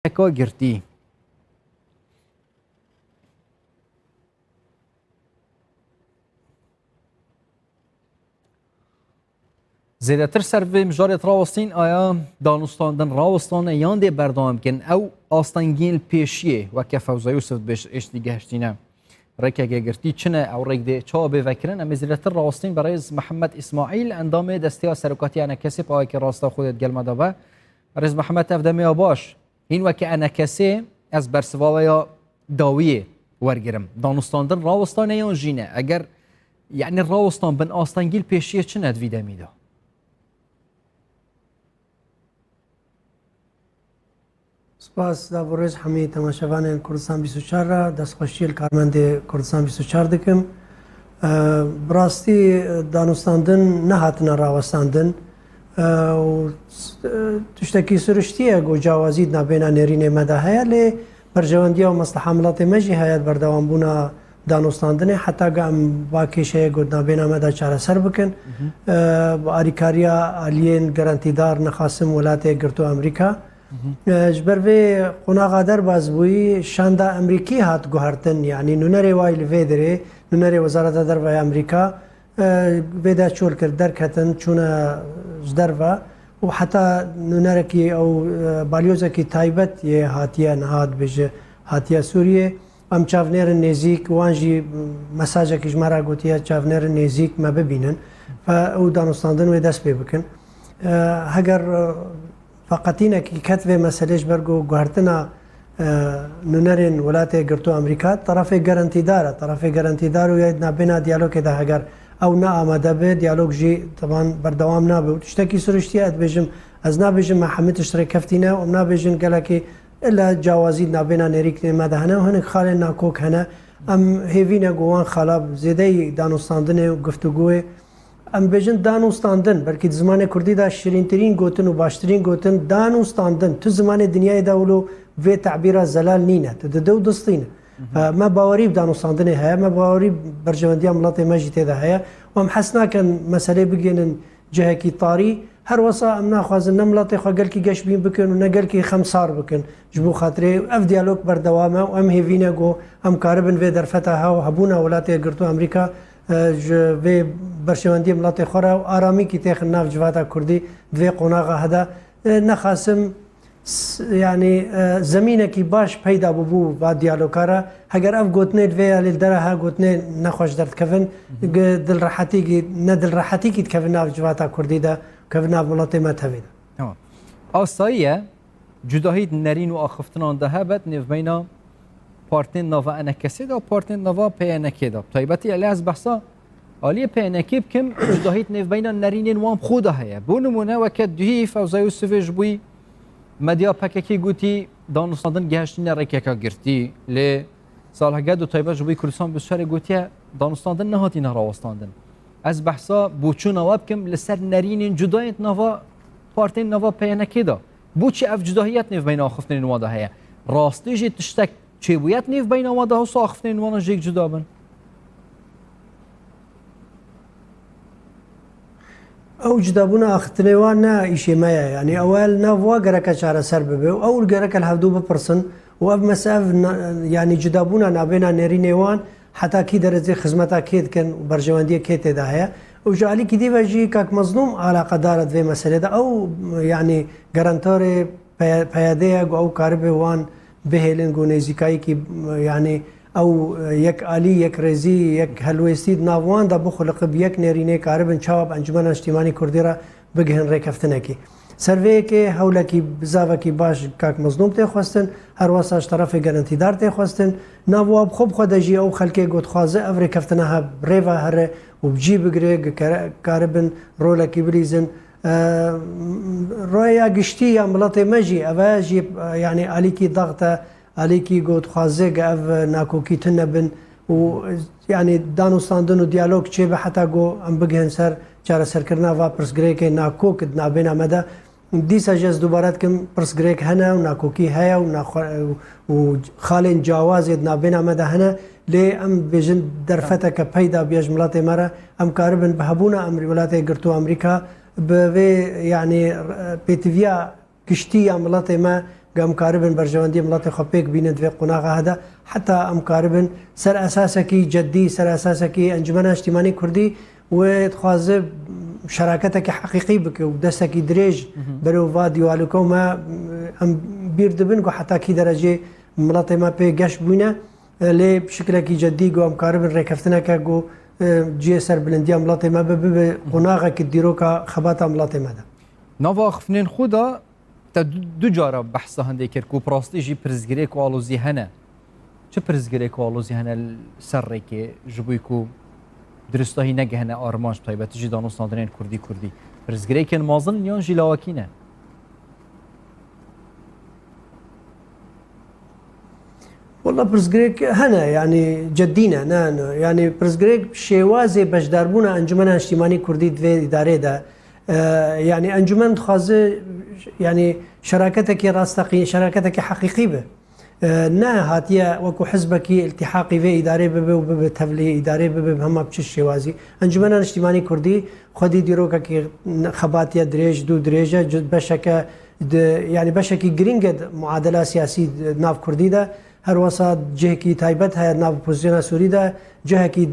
Eka girtî. Zêdetir ser vê mijarê rawestîn aya danûstandin rawestane yan dê berdewam bikin ew astengiyên pêşiyê weke Fewza Yusuf êştî geheştîne. Rêkeke girtî çi ne ew rêk dê çawa bêvekirin em ê zêdetir rawestîn bi rêz Mihemed İsmaîl endamê desteya serokatiya nekesê payekê rasta xwe dê gelme de be. Rêz Mihemed ev demêya baş. Hîn weke enekesê ez bersivavaya dawiyê wergirim. Danûstandin rawestane yan jî ne? Eger yani rawestan bin astengîl pêşiyê çi ne divî demî de? سپاس دا بروز همه تماشاوان کردستان 24 را دستخوشی کارمند کردستان 24 دکم براستی دانستاندن نه هاتنا راوستاندن و تشتکی سرشتیه گو جوازی نبینا نرین مدهیا لی برجواندی و مستحملات مجی هیات بردوام بونا دانستاندن حتی گام باکیشه گو نبینا مده چاره سر بکن با آریکاریا آلین گارانتیدار نخاسم ولایت گرتو امریکا جبر به قناع در بازبویی شاندا امریکی هات گوهرتن یعنی نونری وایل ویدره نونری وزارت در و امریکا ویدا چول کرد در کتن چون در و حتی نونری کی او بالیوزا کی تایبت یه هاتیه نهاد بجه هاتیه سوریه ام چاونر نزیک وانجی مساجه کی جمرا گوتیه چاونر نزیک ما ببینن و دانستاندن و دست بکن اگر فقط اینه که کتب مسئلهش برگو گوهرتنا نونرین ولایت گرتو امریکا طرف گارانتی داره و نبینا دیالوگ ده اگر او نه آمده به دیالوگ جی طبعا بردوام نبود اشتکی سرشتی اد بجم از نبجم محمد اشتراک کفتینه و نبجم گله که الا جوازی نبینا نریک نمده هنه و هنک خال ناکوک هنه ام هیوینه گوان خالاب زیده دانستاندن و گفتگوه ام بجن دانوستاندن بلکه زمان کردی دا شیرین ترین گوتن و باشترین گوتن دانوستاندن تو زمان دنیای دولو و تعبیر زلال نینه تو دو دستینه ما باوری دانوستاندن های ما باوری برجواندی ملت مجید ده های و ام حسنا کن مسئله بگینن جهه کی طاری هر وسا ام ناخوازن نملت خو گل کی گش بین بکن و نگل کی خمسار بکن جبو خاطره اف دیالوگ بردوامه و ام هیوینه گو ام کاربن و درفتها و هبونا ولایت گرتو امریکا و برشواندی ملت خورا و آرامی کی تخ ناف جواتا کردی دوی قناغه هدا نخاسم یعنی زمینه کی باش پیدا ببو با دیالوگارا اگر اف گوتنه دوی علی درها گوتنه نخوش درد کفن دل راحتی کی نه دل راحتی کی کفن ناف جواتا کردی دا کفن ناف ملت ما تفید آساییه جداهید نرین و آخفتنان ده بد نف بینا پارتین نوا انکسی دا پارتین نوا پی انکی دا طیبتی علی از بحثا علی پی انکی بکم جداهید نف بینا نرینین وام خودا هیا بونمونه وکت دوی فوزا یوسف جبوی مدیا پککی گوتی دانستاندن گهشتین رکیکا گرتی لی سالهگد و طیبت جبوی کردستان بسیار گوتی دانستاندن نهاتی نراوستاندن از بحثا بوچو نوا بکم لسر نرینین جداهید نوا پارتین نوا پی انکی دا بوچی اف جداهیت نف بینا آخفتنین وادا هیا راستی جی تشتک چه باید نیف بین آمده ها ساختن وانا جیک جدا بن؟ او جدا بونا اختنه وان نه ایشه مایا یعنی اول نوا گرک چاره سر ببه و اول گرک الهفدو بپرسن و اب مساف یعنی جدا بونا نابینا نرینه وان حتی کی درجه خدمتا کید کن برجواندی کید ده هیا و جالی کی دی وجی کاک مظلوم علاقه دارد و مسئله ده او یعنی گارانتور پیاده او کارب وان بهلن گونیزیکایی کی یعنی او یک عالی یک رزی یک هلوستید ناوان دا بخلق بیک نرینه کاربن چاب انجمن اجتماعی کردی را بگهن ریکفتنه کی سروی که حوله کی بزاوه کی باش کاک مظلوم ته خواستن هر واسه طرف گارانتی دار ته خواستن نواب خوب خودجی او خلک گوت خوازه او ریکفتنه ها ریوا هر و بجی بگره کاربن رولا کی بریزن رویا گشتی یا ملت مجی اواجی یعنی علی کی ضغطه علی کی گوت خوازه گاو ناکوکی تنبن و یعنی دانستاندن و دیالوگ چه به حتی گو ام بگهن سر چاره سر کرنا و پرس گریک ناکوک نابینا مده دیسا جز دوباره کم پرس گریک هنه و ناکوکی هیا و خالن جواز نابینا مده هنه لی ام بجن درفته که پیدا بیاج ملت مره ام کاربن بهبونا امری ولایت گرتو امریکا به یعنی پیتویا کشتی ملت ما قام كاربن برجواندي ملاطي خبيك بين في قناغه هذا حتى ام كاربن سر اساسك جدي سر اساسك انجمن اجتماعي كردي وتخازب شراكتك حقيقي بك ودستك دريج برو فاديو عليكم ما ام بيردبن حتى كي درجه ملاطي ما بي قش بينا لي بشكل جدي قام كاربن ركفتنا كو جي سر بلنديا ملاطي ما بقناغه كديروكا خباتا ملاطي ما نافا خفنين خودا تا دو جارا بحثا هنده کرد کو پراستی جی پرزگری کو آلوزی هنه چه پرزگری کو آلوزی هنه سر که جبوی کو درسته هی نگه هنه آرمانش طایبت جی دانوس نادرین کردی پرزگری که مازن یان جی لاوکینه والله برزگریک هنه يعني جدينا نانو يعني برزگریک شوازي بجداربونا انجمن اجتماعي كردي دوی اداره ده يعني انجمن خازه يعني شراكتك راستقي شراكتك حقيقي به نا هاتيه وكو حزبك التحاقي في اداره به وبتفلي اداره به هم بش شوازي انجمن اجتماعي كردي خدي ديروكا كي خباتيه دريج دو دريجه بشك يعني بشك جرينجد معادله سياسي ناف كردي ده هر وسط جهكي تايبت هي ناف بوزيشن سوري ده جهكي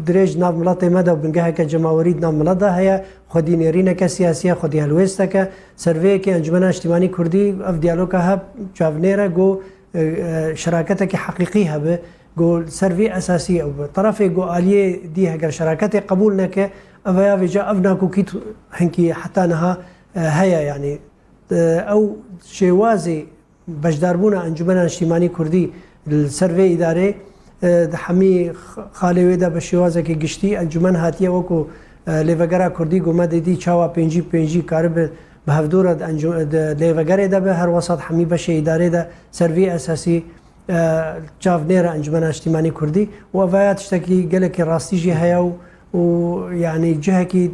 دريج ناف ملاطي مدى وبنجهك جماوريد ناف ملاطة هي خدي نيرينا كسياسية خدي هلويستك سيرفي كي انجمن اجتماعي كردي اف ديالوكا هب جافنيرا جو شراكتك حقيقي هب جو سيرفي اساسي او طرفي جو اليه دي هجر شراكتي قبولنا ك افيا فيجا افناكو كيت هنكي حتى نها هيا يعني او شوازي بجداربونا انجمن اجتماعي كردي السيرفي اداري حمي خالی ویدا بشوازه که گشتی انجمن هاتیه وکو لیوگرا کردی گومد دی چاوا پنجی کارب به هفدورد لیوگره ده به هر وسط حمی بشه اداره ده سروی اساسی چاو نیره انجمن اجتماعی کردی و وایات شتکی گله که راستی جی هیا و یعنی جهه کی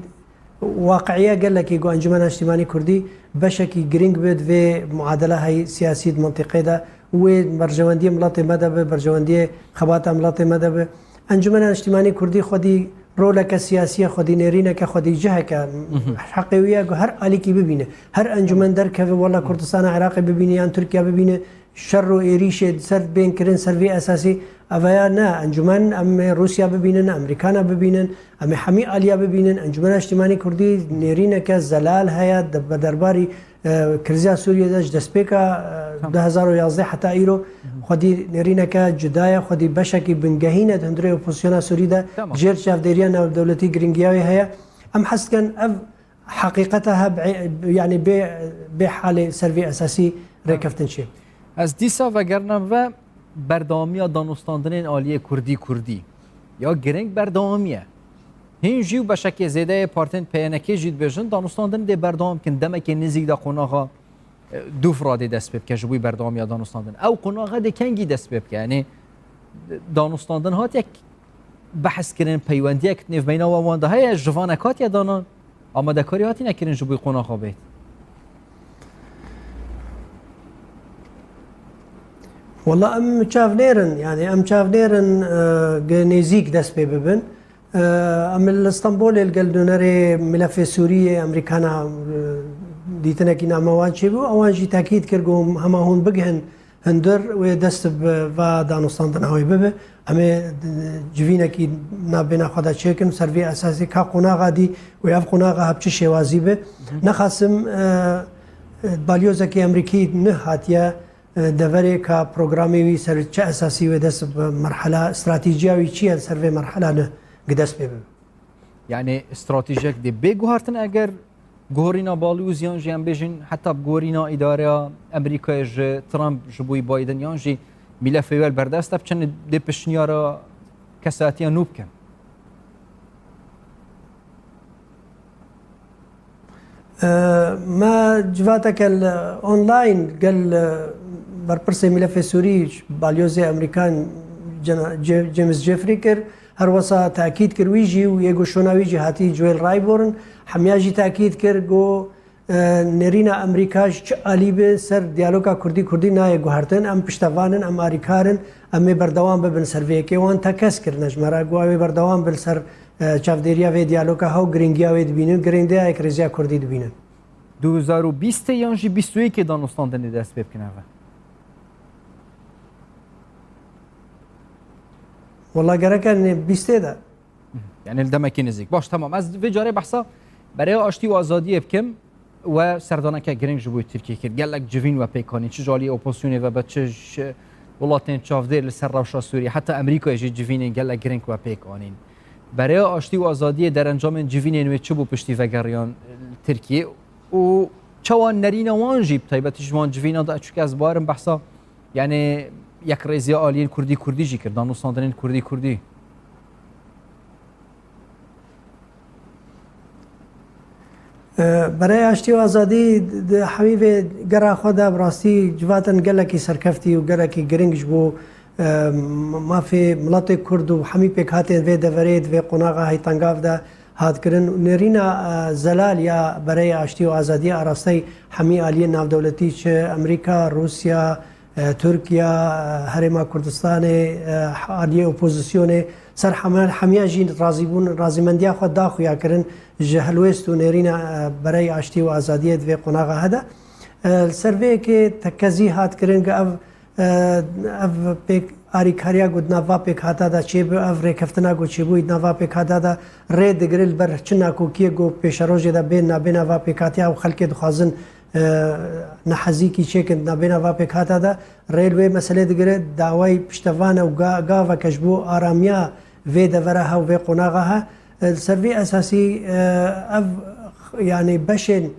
واقعیه گله که گو انجمن اجتماعی کردی بشه کی گرینگ بد و معادله های سیاسی منطقه ده و برجواندی ملاطي مدبه برجواندی خبات ملاطي مدبه انجمن اجتماعي كردي خدي رولك السياسيه خدي نيرينك خدي جهك حقيقيه هر اليكي ببينه هر انجمن درك والله كردستان عراقي ببينه ان تركيا ببينه شر وريش سرد بين كرن سرفي اساسي افيا نا انجمن ام روسيا ببينن امريكانا ببينن ام حمي اليا ببينن انجمن اجتماعي كردي نيرينك زلال هيا درباري کرزیا سوریه داشت دسپیکا 2011 حتی ایرو خودی نرینکا جدای خودی بشکی بنگهینه هندره اپوزیسیون سوری ده جیر شافدریان او دولتی گرینگیاوی هيا ام حس كان حقيقتها يعني بحال سرفي اساسي ركفتن شيء از دیسا و گرنم و بردامی دانستاندن عالی کردی یا گرنگ بردامیه هین جیو بشکی زیده پارتین پینکی جید بجن دانستاندن دی بردام کن دمک نزیک دا قناغا دو فرادی دست بب که جبوی بردامی دانستاندن او قناغا دی کنگی دست بب که یعنی دانستاندن هات یک بحث کرن پیوندی یک نیف بینا و وانده های جوانکات یا دانان اما دکاری هاتی نکرن جبوی قناغا بیت والله ام شاف نيرن يعني ام شاف نيرن نيزيك دست ببن ام الاسطنبول الجلدونري ملف سوريا امريكانا ديتنا كنا موان شبو اوان جي تاكيد كرغوم هما هون بگهن هندر ودست و دانستاندن هاي ببه اما جوينا كي نابنا خدا چيكن سروي اساسي كا قناغا دي وياف قناغا هبچ شوازي به نخاسم باليوزكي امريكي نهاتيا دوري كا برنامجي وي سر چه اساسي ودس مرحله استراتيجياوي چي سر مرحله نه قدس بيبه يعني استراتيجيك دي بيغوهرتن اگر غورينا بالوزيان جيان بيجن حتى بغورينا اداره امريكا ج ترامب جبوي بايدن يانجي ملف اول بردست بچن دي پشنيارا كساتيا نوبكن ما جواتك الاونلاين قال برپرسه ملف سوري باليوزي امريكان جيمس جيفريكر هر وسا تاكيد كر ويجي ويجو شوناويجي هاتي جويل رايبورن حمياجي تاكيد كر جو نرينا امريكا عليبه سر ديالوجا كردي نا يجو هرتن ام پشتوانن ام اريكارن ام بردوام ببن سروي كي وان تاكس كر نجمرا جو بردوام بالسر چافديريا في ديالوجا هاو گرينگيا وي دبينن گرينديا كريزيا كردي دبينن 2020 یان جی 21 دانوستاندنی دست پێ بکەنەوە والله گەرەکە بیستێدا یعنی دەمەکی نزیک باش تەمام ئەس vê carê behsa berê aştî û azadiyê bikim we serdoneke giring ji bo Tirkiye kir gelek civîn we pêkanîn çi jalî opozisyonê ve be çi welatên çavdêr li ser rewşa Sûriye heta Amerîkayê jî civînên gelek giring we pêkanîn berê aştî û azadiyê derencamên civînên wê çi bû piştî vegeriyan Tirkiye û çawa nerîna wan jî bi taybetî ji wan civîna da çûkî ez barim behsa yani yekrêziya aliyên Kurdî Kurdî jî kir danûstandanên Kurdî Kurdî برای آشتی و آزادی همی و گره خود براستی جواتن گلکی سرکفتی و گلکی گرنگش بو مافی ملت کرد و همی پیکاتن و دورید و قناغه های تنگاف ده هات کردن نرینا زلال یا برای آشتی و آزادی آراستی همی آلیه ناو دولتی چه امریکا روسیا ترکیه هرما کردستان آلیه اپوزیسیون سر همیه جین رازیمندیا خود داخویا کردن جهلوست و نرینا برای آشتی و آزادی و قناغه هده سروی که تکزی هات کردن که اف پیک آریکاریا گود نوا پیک هاتا دا چه به اف ریکفتنا گود چه بوید نوا پیک هاتا دا رید گریل بر چنا کوکیه گو پیشروجه دا بین نبین نوا پیکاتیا و خلک دخوازن نحزی کی چه کند نبین نوا پیک هاتا دا ریلوی مسئله دگره دعوی پشتوانه و گاوا کشبو آرامیا و دوره ها و قناغه ها سروی اساسی اف یعنی بشن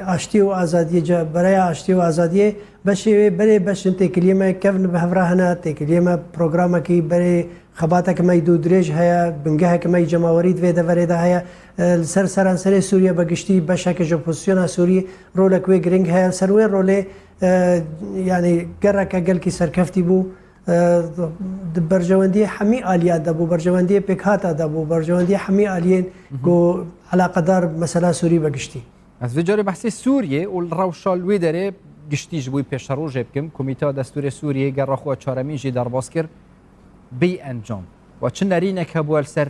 آشتی و آزادی برای آشتی و آزادی بشه برای بشن تکلیمه کفن به هفرهنا تکلیمه پروگرامه کی برای خباته که می دو درج هیا بنگه که می جماورید و دوره ده هیا سرانسر سوریه بگشتی بشه که اپوزیسیون سوریه رول کوی گرینگ هیا سروی رول یعنی گره که گل کی سرکفتی بو برجواندی همی آلیات دبو برجواندی پیکات دبو برجواندی همی آلیین کو علاقه دار مثلا سوری بگشتی از وجاره بحث سوریه و روشال وی داره گشتیج بوی پیش رو جبکم کمیته دستور سوریه گر خو چهارمین جی در باز کرد بی انجام و چه نرینه که بو سر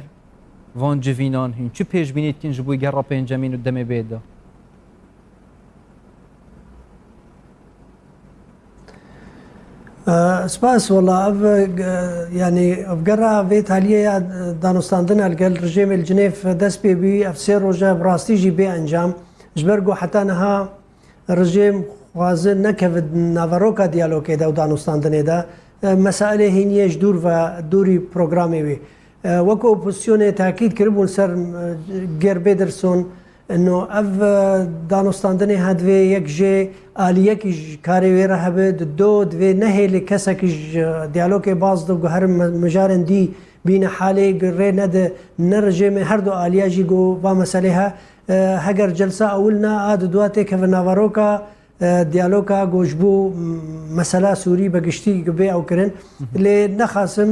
وان جوینان هین چه پیش بینید کن جبوی گر را پنجمین و دم بیده سپاس والله يعني افقرا فيت عليه دانوستاندنا القل رجيم الجنيف دس بي بي افسير وجا براستي جي بي انجام جبرقو حتى نها رجيم خوازن نكفد نافاروكا ديالوكي دا ودانوستاندني دا مسائل هينيش دور و دوري بروغرامي بي وكو اوبوزيسيون تاكيد كربون سر غير بيدرسون انه اف دانوستاندني هدوي يك جي آلیک کاری ویره هبه دود و نهیل کسی که دیالوگ باز دو هر مجارن دی بین حالی گره ند نرجم هر دو آلیاجی گو با مسئله ها هگر جلسه اولنا آد دواته که نواروکا دیالوگا گوشبو مسئله سوری بگشتی گبی او کرن لی نخاسم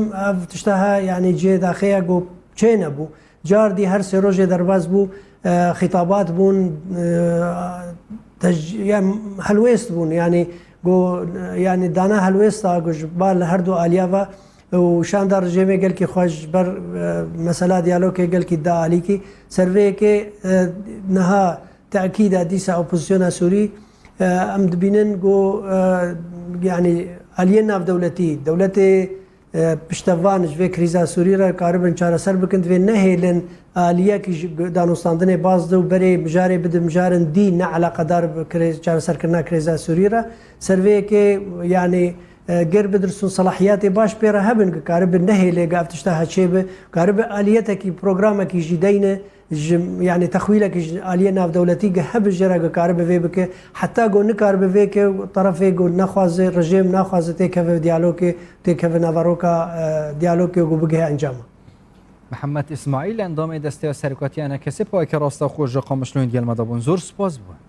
تشتها یعنی جه داخیا گو چه نبو جار دی هر سه روز درباز بو خطابات بون يعني هلويست بون يعني جو يعني دانا هلويستا جو بال هردو اليافا وشان دار جيمي قال كي خوش بر مساله ديالوج قال كي دا علي كي سيرفي كي نها تاكيد ديسا اوبوزيسيون سوري ام دبينن جو يعني الينا دولتي پشتوان جوی کریزا سوری را کاربن چاره سر بکند و نهیلن آلیه که دانوستاندن باز دو بری مجاری بده مجارن دی نه علاقه دار بکریز چاره سر کرنا کریزا سوری را سروی که یعنی غير بدرسون صلاحيات باش بيرا هبن كارب النهي قاف تشتها شيء كارب آليتك برنامجك جديدة يعني تخويلك آلية ناف دولتي هب جرا كارب فيبك حتى جو نكارب فيك طرفي جو نخواز رجيم نخواز تكف ديالوج تكف نافاروكا ديالوج جو بجه أنجام محمد إسماعيل انضم دسته سرکاتی انا کسی پای که راستا خوش قامشلوین دیال مدابون زور سپاس بود